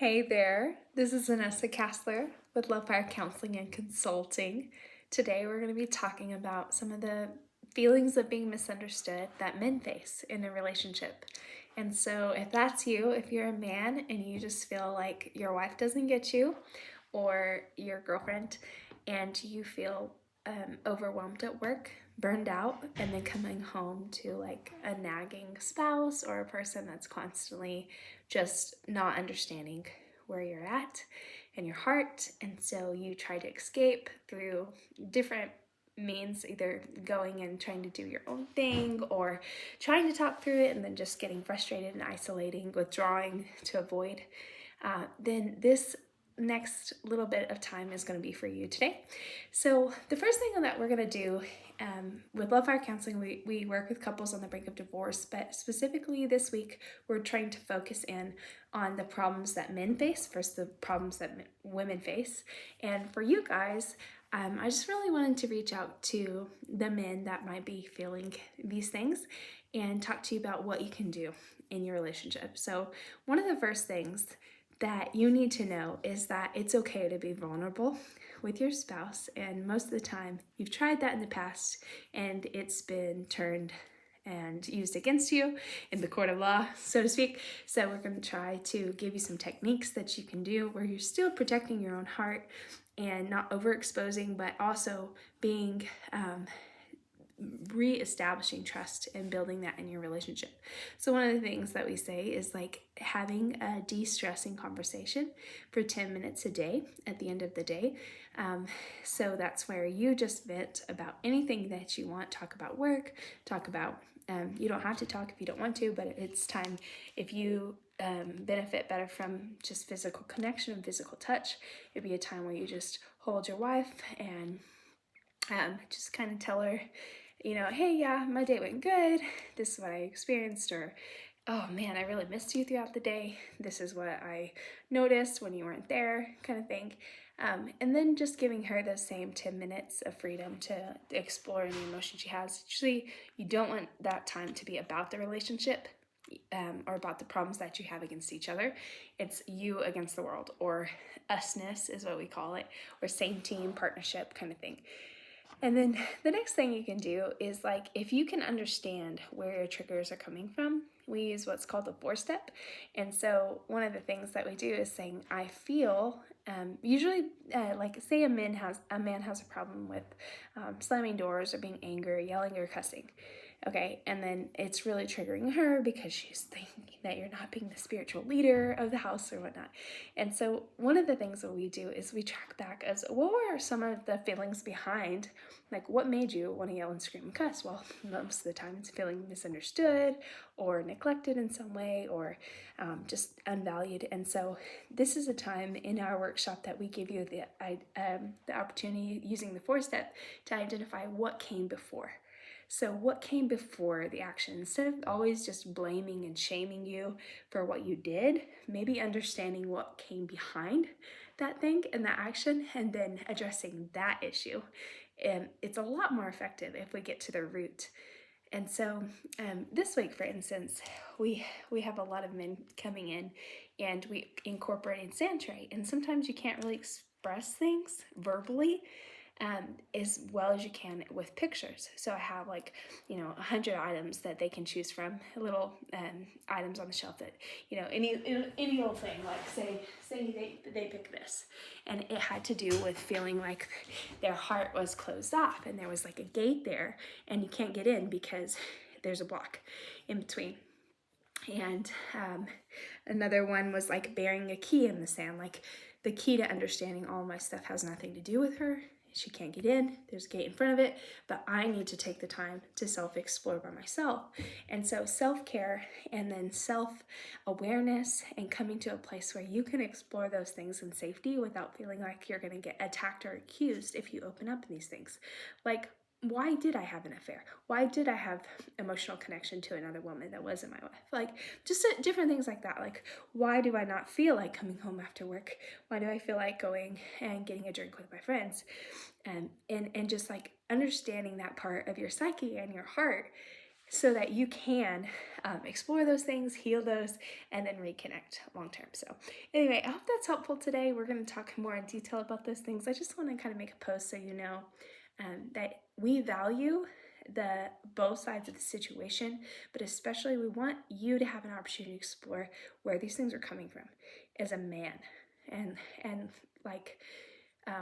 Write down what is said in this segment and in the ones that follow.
Hey there, this is Vanessa Kassler with Love Fire Counseling and Consulting. Today we're going to be talking about some of the feelings of being misunderstood that men face in a relationship. And so, if that's you, if you're a man and you just feel like your wife doesn't get you or your girlfriend and you feel overwhelmed at work, burned out, and then coming home to like a nagging spouse or a person that's constantly just not understanding where you're at in your heart, and so you try to escape through different means, either going and trying to do your own thing or trying to talk through it and then just getting frustrated and isolating, withdrawing to avoid, then this next little bit of time is going to be for you today. So the first thing that we're going to do with Love Fire Counseling, we work with couples on the brink of divorce, but specifically this week we're trying to focus in on the problems that men face versus the problems that women face. And for you guys, I just really wanted to reach out to the men that might be feeling these things and talk to you about what you can do in your relationship. So one of the first things that you need to know is that it's okay to be vulnerable with your spouse, and most of the time you've tried that in the past and it's been turned and used against you in the court of law, so to speak. So we're going to try to give you some techniques that you can do where you're still protecting your own heart and not overexposing, but also being re-establishing trust and building that in your relationship. So one of the things that we say is like having a de-stressing conversation for 10 minutes a day at the end of the day. So that's where you just vent about anything that you want. Talk about work, talk about, you don't have to talk if you don't want to, but it's time if you benefit better from just physical connection and physical touch. It'd be a time where you just hold your wife and just kind of tell her, hey, yeah, my day went good. This is what I experienced, or, oh man, I really missed you throughout the day. This is what I noticed when you weren't there, kind of thing. And then just giving her those same 10 minutes of freedom to explore any emotion she has. Usually, you don't want that time to be about the relationship or about the problems that you have against each other. It's you against the world, or usness is what we call it, or same team partnership kind of thing. And then the next thing you can do is like, if you can understand where your triggers are coming from, we use what's called the 4-step. And so one of the things that we do is saying, I feel, usually like say a man has a problem with slamming doors or being angry, yelling or cussing. Okay, and then it's really triggering her because she's thinking that you're not being the spiritual leader of the house or whatnot. And so one of the things that we do is we track back as what were some of the feelings behind, like what made you want to yell and scream and cuss? Well, most of the time it's feeling misunderstood or neglected in some way, or just unvalued. And so this is a time in our workshop that we give you the opportunity, using the 4-step, to identify what came before. So what came before the action? Instead of always just blaming and shaming you for what you did, maybe understanding what came behind that thing and that action, and then addressing that issue. And it's a lot more effective if we get to the root. And so this week, for instance, we have a lot of men coming in, and we incorporate Santrate. And sometimes you can't really express things verbally as well as you can with pictures. So I have 100 items that they can choose from, little items on the shelf that, any old thing, like say they pick this, and it had to do with feeling like their heart was closed off and there was like a gate there and you can't get in because there's a block in between. And another one was like burying a key in the sand, like the key to understanding all my stuff has nothing to do with her. She can't get in, there's a gate in front of it, but I need to take the time to self-explore by myself. And so self-care and then self-awareness and coming to a place where you can explore those things in safety without feeling like you're going to get attacked or accused if you open up in these things. Like, why did I have an affair? Why did I have emotional connection to another woman that wasn't my wife? Like, just different things like that. Like, why do I not feel like coming home after work? Why do I feel like going and getting a drink with my friends? And just like understanding that part of your psyche and your heart so that you can explore those things, heal those, and then reconnect long term. So, anyway, I hope that's helpful today. We're going to talk more in detail about those things. I just want to kind of make a post so you know that we value the both sides of the situation, but especially we want you to have an opportunity to explore where these things are coming from as a man, and like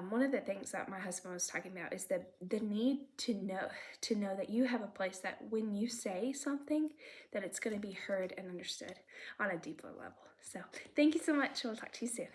one of the things that my husband was talking about is the need to know that you have a place that when you say something, that it's going to be heard and understood on a deeper level. So thank you so much. We'll talk to you soon.